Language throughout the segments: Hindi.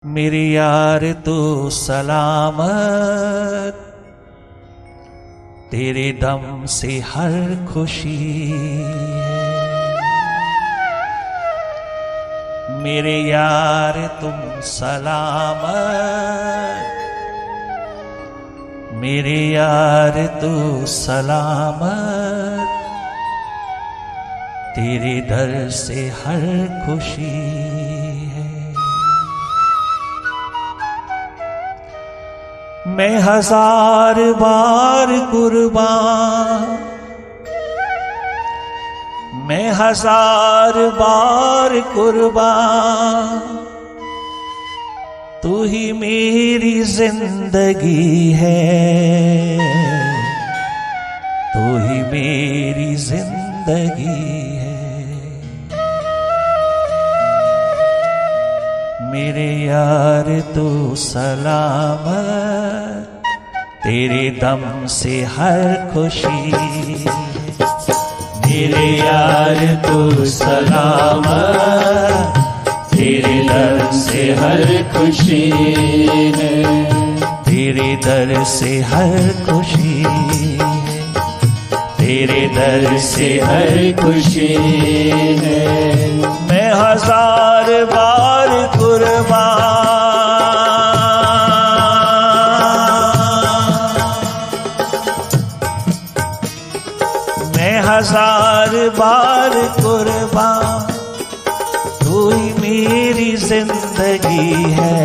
मेरे यार तू सलामत, तेरे दम से हर खुशी है। मेरे यार तुम सलामत, मेरे यार तू सलामत, तेरे दर से हर खुशी है। मैं हजार बार कुर्बान, मैं हजार बार कुर्बान, तू ही मेरी जिंदगी है, तू ही मेरी जिंदगी है। मेरे यार तू सलामत, तेरे दम से हर खुशी। मेरे यार तू सलामत, तेरे दर से हर खुशी है। तेरे दर से हर खुशी, तेरे दर से हर खुशी है। मैं हजार बार कुर्बान, मैं हजार बार कुर्बान, तू ही मेरी जिंदगी है,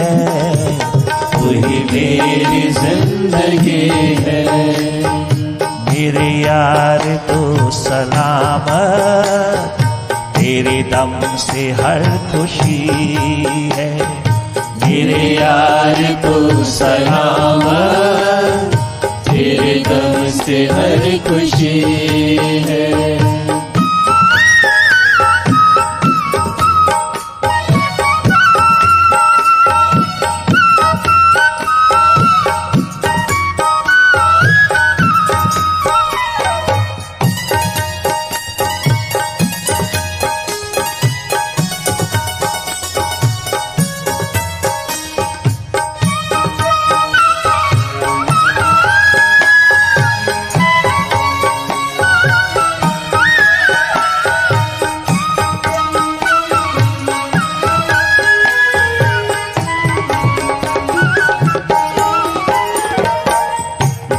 तू ही मेरी जिंदगी है। मेरे यार तू सलामत, तेरे दम से हर खुशी है। मेरे यार तू सलामत, तेरे दम से हर खुशी है।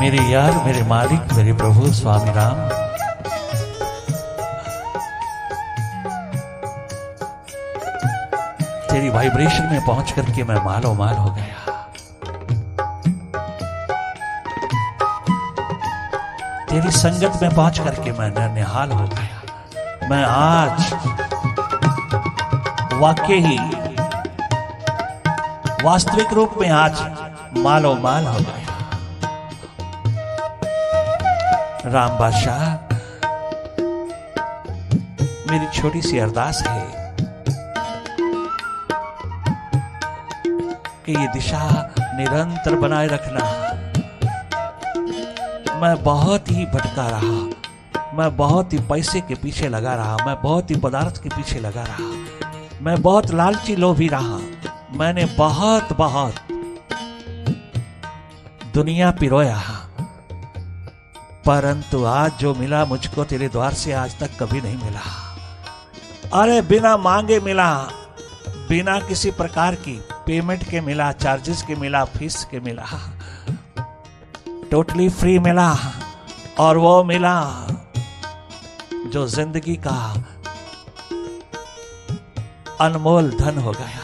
मेरे यार, मेरे मालिक, मेरे प्रभु स्वामी राम, तेरी वाइब्रेशन में पहुंच करके मैं मालो माल हो गया। तेरी संगत में पहुंच करके मैं निहाल हो गया। मैं आज वाकई ही वास्तविक रूप में आज मालो माल हो गया। राम बादशाह, मेरी छोटी सी अरदास है कि ये दिशा निरंतर बनाए रखना। मैं बहुत ही भटका रहा, मैं बहुत ही पैसे के पीछे लगा रहा, मैं बहुत ही पदार्थ के पीछे लगा रहा, मैं बहुत लालची लोभी रहा, मैंने बहुत दुनिया पिरोया, परंतु आज जो मिला मुझको तेरे द्वार से आज तक कभी नहीं मिला। अरे बिना मांगे मिला, बिना किसी प्रकार की पेमेंट के मिला, चार्जेस के मिला, फीस के मिला, टोटली फ्री मिला। और वो मिला जो जिंदगी का अनमोल धन हो गया।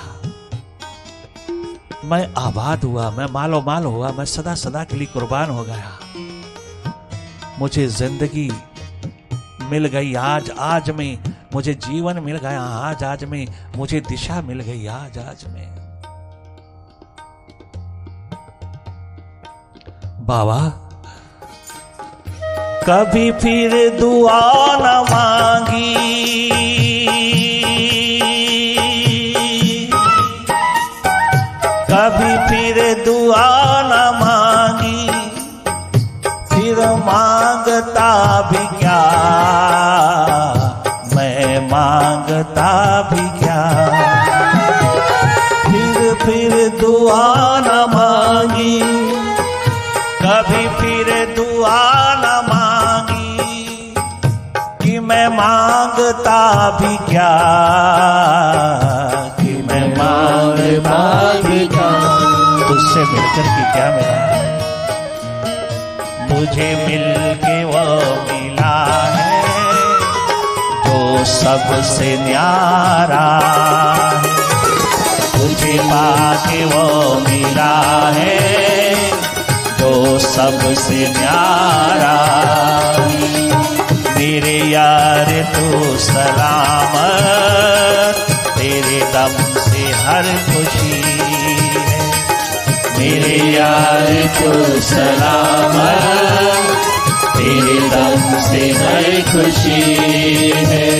मैं आबाद हुआ, मैं मालो माल हुआ, मैं सदा सदा के लिए कुर्बान हो गया। मुझे जिंदगी मिल गई आज में, मुझे जीवन मिल गया आज में, मुझे दिशा मिल गई आज में। बाबा, कभी फिर दुआ न मांगी, कभी फिर दुआ न मांगी, फिर मांगता भी क्या, मैं मांगता भी क्या। फिर फिर दुआ न मांगी, कभी फिर दुआ न मांगी, कि मैं मांगता भी क्या, कि मैं मांगता भी क्या, तुझसे मिलकर के क्या मिला, मुझे मिलके वो मिला है जो सबसे न्यारा है, तुझे पाके वो मिला है जो सबसे न्यारा। मेरे यार तू सलामत, तेरे दम से हर खुशी है, मेरे यार तू सलामत, तेरे दम से हर खुशी है।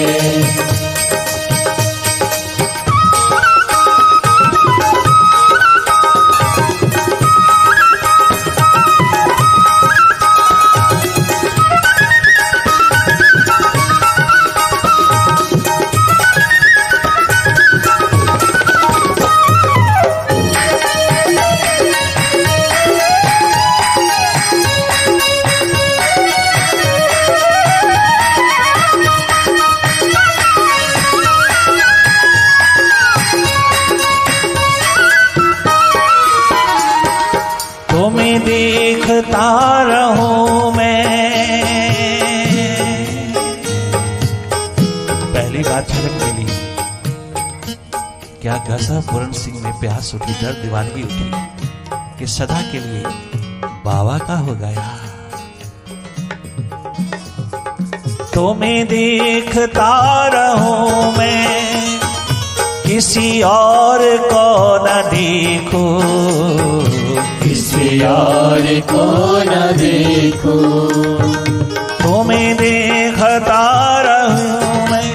तुम्हें देखता रहूं मैं, पहली बात झलक मिली, क्या गजब पूरन सिंह में प्यास उठी, दर्द दीवानगी उठी कि सदा के लिए बाबा का हो गया। तुम्हें देखता रहूं मैं, किसी और को न देखो, किसी और को न देखो, तुम्हें देखता रहूं मैं,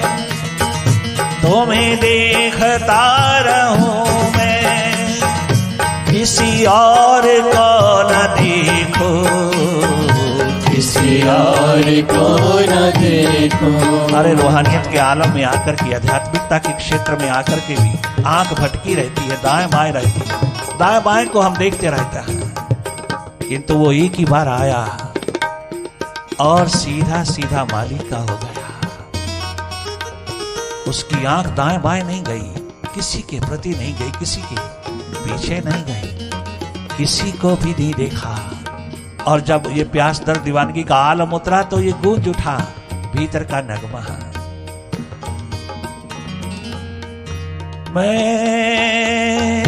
तुम्हें देखता रहूं मैं, किसी और को न देखो, किसी और को न देखो। अरे रूहानियत के आलम में आकर के, आध्यात्मिकता के क्षेत्र में आकर के भी आंख भटकी रहती है, दाएं बाएं रहती है, दाएं बाएं को हम देखते रहते हैं, किंतु वो एक ही बार आया और सीधा सीधा मालिक का हो गया। उसकी आंख दाएं बाएं नहीं गई, किसी के प्रति नहीं गई, किसी के पीछे नहीं गई, किसी को भी नहीं देखा। और जब ये प्यास दर्द दीवानगी का आलम उतरा तो ये गूंज उठा भीतर का नगमा, मैं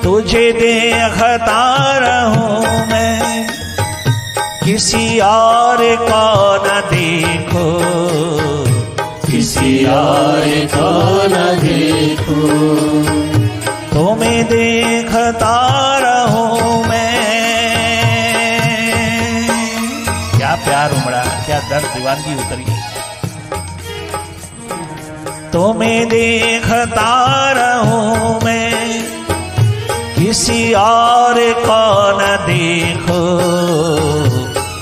तुझे देखता रहूं मैं, किसी और को न देखो, किसी और को न देखो, तुम्हें देखता रहूं मैं। क्या प्यार उमड़ा, क्या दर्द दीवानगी उतरी, तुम्हें देखता रहूं मैं, किसी और को न देखो,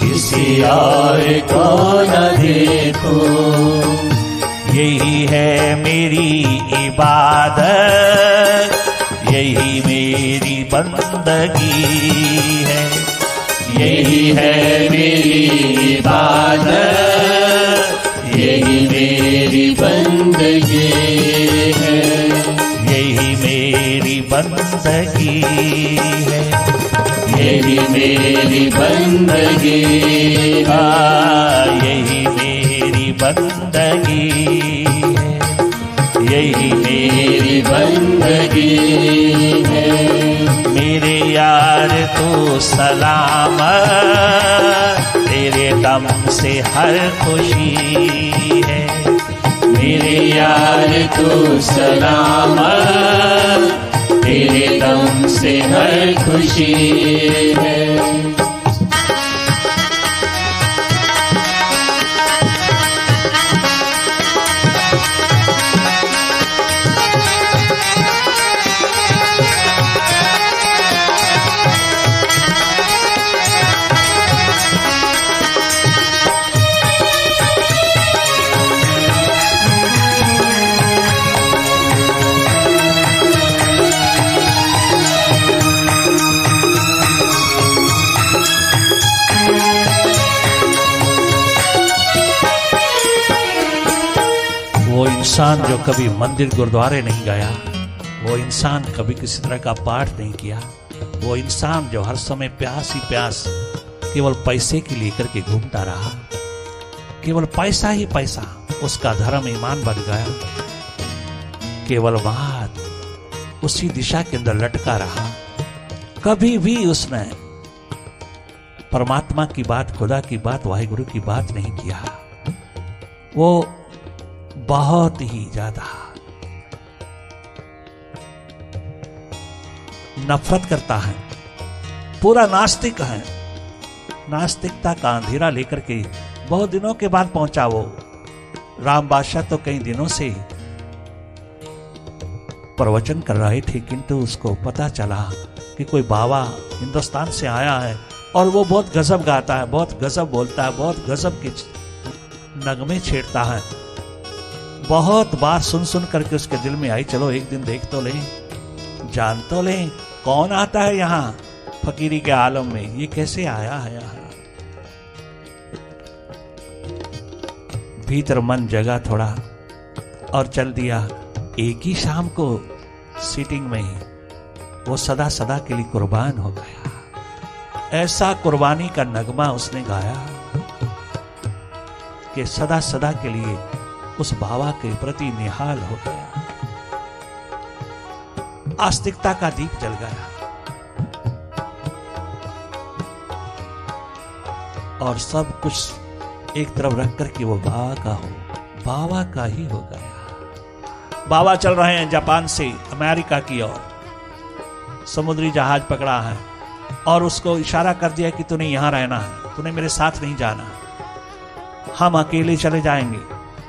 किसी और को न देखो। यही है मेरी इबादत, यही मेरी बंदगी है, यही है मेरी इबादत, यही मेरी बंदगी है, यही मेरी बंदगी है, यही मेरी बंदगी है, यही मेरी बंदगी है, यही मेरी बंदगी है। मेरे यार तू सलामत, तेरे दम से हर खुशी है, मेरे यार तू सलामत, तेरे दम से हर खुशी है। इंसान जो कभी मंदिर गुरुद्वारे नहीं गया, वो इंसान कभी किसी तरह का पाठ नहीं किया, वो इंसान जो हर समय प्यास ही प्यास केवल पैसे की लेकर के घूमता रहा, केवल पैसा ही पैसा उसका धर्म ईमान बन गया, केवल वहां उसी दिशा के अंदर लटका रहा, कभी भी उसने परमात्मा की बात, खुदा की बात, वाहिगुरु की बात नहीं किया। वो बहुत ही ज्यादा नफरत करता है, पूरा नास्तिक है। नास्तिकता का अंधेरा लेकर के बहुत दिनों के बाद पहुंचा वो। राम बादशाह तो कई दिनों से प्रवचन कर रहे थे, किंतु उसको पता चला कि कोई बाबा हिंदुस्तान से आया है और वो बहुत गजब गाता है, बहुत गजब बोलता है, बहुत गजब के नगमे छेड़ता है। बहुत बार सुन सुन करके उसके दिल में आई, चलो एक दिन देख तो ले, जान तो ले कौन आता है यहाँ फकीरी के आलम में, ये कैसे आया है यहाँ। भीतर मन जगा थोड़ा और चल दिया। एक ही शाम को सीटिंग में ही वो सदा सदा के लिए कुर्बान हो गया। ऐसा कुर्बानी का नगमा उसने गाया कि सदा सदा के लिए उस बाबा के प्रति निहाल हो गया। आस्तिकता का दीप जल गया और सब कुछ एक तरफ रख कर के वो बाबा का हो, बाबा का ही हो गया। बाबा चल रहे हैं जापान से अमेरिका की ओर, समुद्री जहाज पकड़ा है और उसको इशारा कर दिया कि तूने यहां रहना है, तूने मेरे साथ नहीं जाना, हम अकेले चले जाएंगे,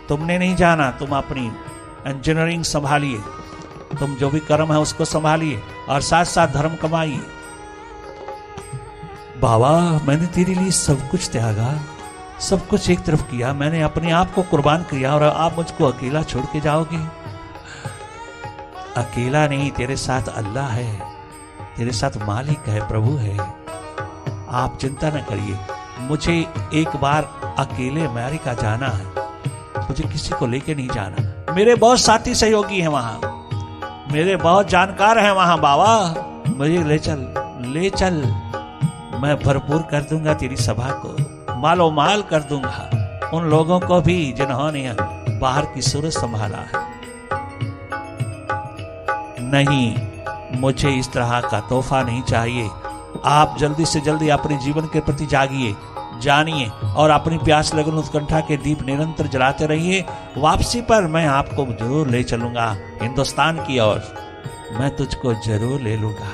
तुमने नहीं जाना, तुम अपनी इंजीनियरिंग संभालिए, तुम जो भी कर्म है उसको संभालिए और साथ साथ धर्म कमाइए। बाबा मैंने तेरे लिए सब कुछ त्यागा, सब कुछ एक तरफ किया, मैंने अपने आप को कुर्बान किया और आप मुझको अकेला छोड़ के जाओगे। अकेला नहीं, तेरे साथ अल्लाह है, तेरे साथ मालिक है, प्रभु है, आप चिंता न करिए। मुझे एक बार अकेले अमेरिका जाना है, मुझे किसी को लेके नहीं जाना, मेरे बहुत साथी सहयोगी हैं वहां, मेरे बहुत जानकार हैं वहां, बाबा मुझे ले चल, ले चल, मैं भरपूर कर दूंगा तेरी सभा को, मालो माल कर दूंगा उन लोगों को भी जिन्होंने बाहर की सूरत संभाला है। नहीं, मुझे इस तरह का तोहफा नहीं चाहिए। आप जल्दी से जल्दी अपने जीवन के प्रति जागिए, जानिए और अपनी प्यास लगन उत्कंठा के दीप निरंतर जलाते रहिए। वापसी पर मैं आपको जरूर ले चलूंगा हिंदुस्तान की ओर, मैं तुझको जरूर ले लूंगा,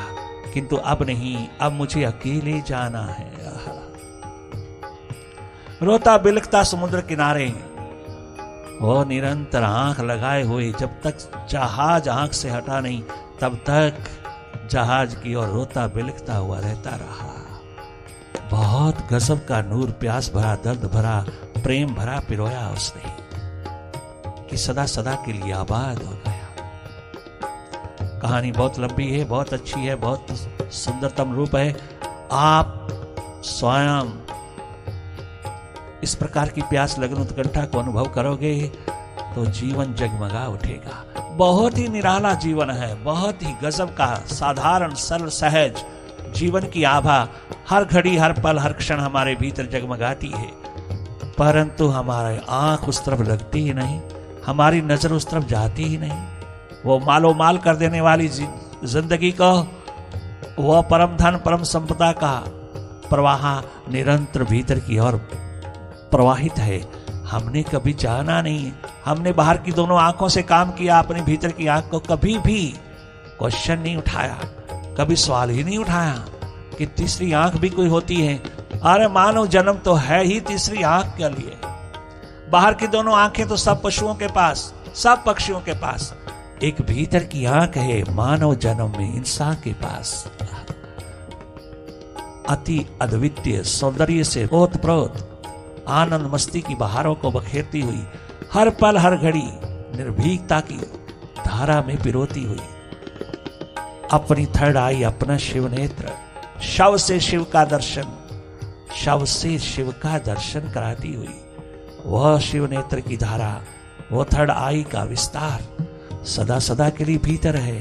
किंतु अब नहीं, अब मुझे अकेले जाना है। रोता बिलखता समुद्र किनारे वो निरंतर आंख लगाए हुए, जब तक जहाज आंख से हटा नहीं तब तक जहाज की ओर रोता बिलखता हुआ रहता रहा। बहुत गजब का नूर, प्यास भरा, दर्द भरा, प्रेम भरा पिरोया उसने कि सदा सदा के लिए आबाद हो गया। कहानी बहुत लंबी है, बहुत अच्छी है, बहुत सुंदरतम रूप है। आप स्वयं इस प्रकार की प्यास लगन उत्कंठा को अनुभव करोगे तो जीवन जगमगा उठेगा। बहुत ही निराला जीवन है, बहुत ही गजब का, साधारण सरल सहज जीवन की आभा हर घड़ी, हर पल, हर क्षण हमारे भीतर जगमगाती है, परंतु हमारे आंख उस तरफ लगती ही नहीं, हमारी नजर उस तरफ जाती ही नहीं। वो मालो माल कर देने वाली जिंदगी को, वह परम धन परम संपदा का प्रवाह निरंतर भीतर की ओर प्रवाहित है, हमने कभी जाना नहीं। हमने बाहर की दोनों आंखों से काम किया, अपने भीतर की आंख को कभी भी क्वेश्चन नहीं उठाया, कभी सवाल ही नहीं उठाया कि तीसरी आंख भी कोई होती है। अरे मानव जन्म तो है ही तीसरी आंख के लिए। बाहर की दोनों आंखें तो सब पशुओं के पास, सब पक्षियों के पास, एक भीतर की आंख है मानव जन्म में इंसान के पास। अति अद्वितीय सौंदर्य से ओतप्रोत आनंद मस्ती की बहारों को बखेरती हुई, हर पल हर घड़ी निर्भीकता की धारा में पिरोती हुई, अपनी थर्ड आई, अपना शिव नेत्र, शव से शिव का दर्शन, शव से शिव का दर्शन कराती हुई, वह शिव नेत्र की धारा वो थर्ड आई का विस्तार सदा सदा के लिए भीतर है,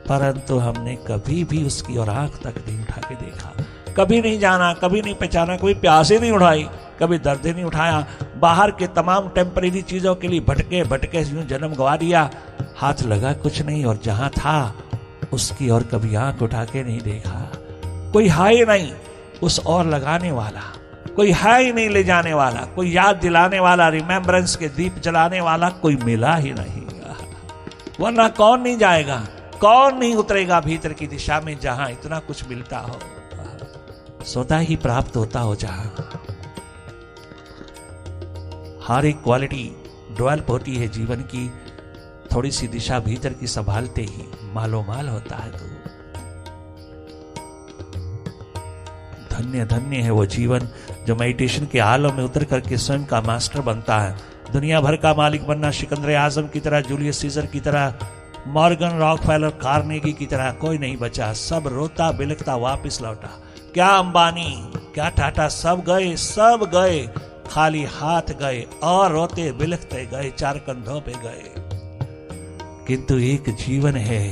परंतु हमने कभी भी उसकी ओर आंख तक नहीं उठा के देखा, कभी नहीं जाना, कभी नहीं पहचाना, कभी प्यास ही नहीं उठाई, कभी दर्द ही नहीं उठाया। बाहर के तमाम टेम्परेरी चीजों के लिए भटके भटके यूं जन्म गवा दिया, हाथ लगा कुछ नहीं, और जहां था उसकी ओर कभी आंख उठा के नहीं देखा। कोई है नहीं उस ओर लगाने वाला, कोई है ही नहीं ले जाने वाला, कोई याद दिलाने वाला, रिमेम्बरेंस के दीप जलाने वाला कोई मिला ही नहीं। वरना कौन नहीं जाएगा, कौन नहीं उतरेगा भीतर की दिशा में जहां इतना कुछ मिलता हो, स्वतः ही प्राप्त होता हो। जहां हर एक क्वालिटी डेवलप होती है जीवन की, थोड़ी सी दिशा भीतर की संभालते ही मालो माल होता है। तो धन्य धन्य है वो जीवन जो मेडिटेशन के आलम में उतर करके स्वयं का मास्टर बनता है। दुनिया भर का मालिक बनना, सिकंदर आजम की तरह, जूलियस सीजर की तरह, मॉर्गन रॉकफेलर, कार्नेगी की तरह कोई नहीं बचा। सब रोता बिलखता वापस लौटा। क्या अंबानी, क्या टाटा, सब गए, खाली हाथ गए और रोते बिलखते गए, चार कंधों पे गए। किंतु एक जीवन है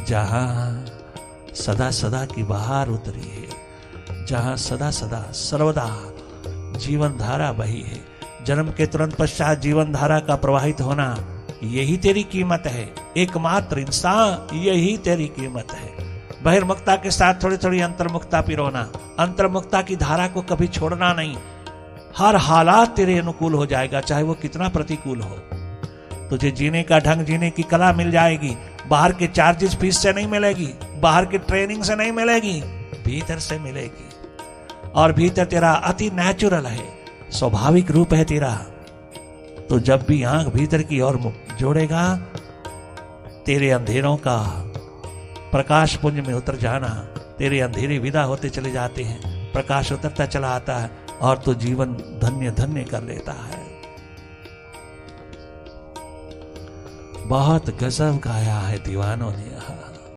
जहां सदा सदा की बहार उतरी है, जहां सदा सदा सर्वदा जीवन धारा बही है। जन्म के तुरंत पश्चात जीवन धारा का प्रवाहित होना, यही तेरी कीमत है। एकमात्र इंसान, यही तेरी कीमत है। बहिर्मुखता के साथ थोड़ी थोड़ी अंतर्मुखता पिरोना, अंतर्मुखता की धारा को कभी छोड़ना नहीं। हर हालात तेरे अनुकूल हो जाएगा, चाहे वो कितना प्रतिकूल हो। तुझे जीने का ढंग, जीने की कला मिल जाएगी। बाहर के चार्जेस फीस से नहीं मिलेगी, बाहर के ट्रेनिंग से नहीं मिलेगी, भीतर से मिलेगी। और भीतर तेरा अति नेचुरल है, स्वाभाविक रूप है तेरा। तो जब भी आंख भीतर की ओर जोड़ेगा, तेरे अंधेरों का प्रकाश पुंज में उतर जाना, तेरे अंधेरे विदा होते चले जाते हैं, प्रकाश उतरता चला आता है और तो जीवन धन्य धन्य कर लेता है। बहुत गजब गाया है दीवानों ने।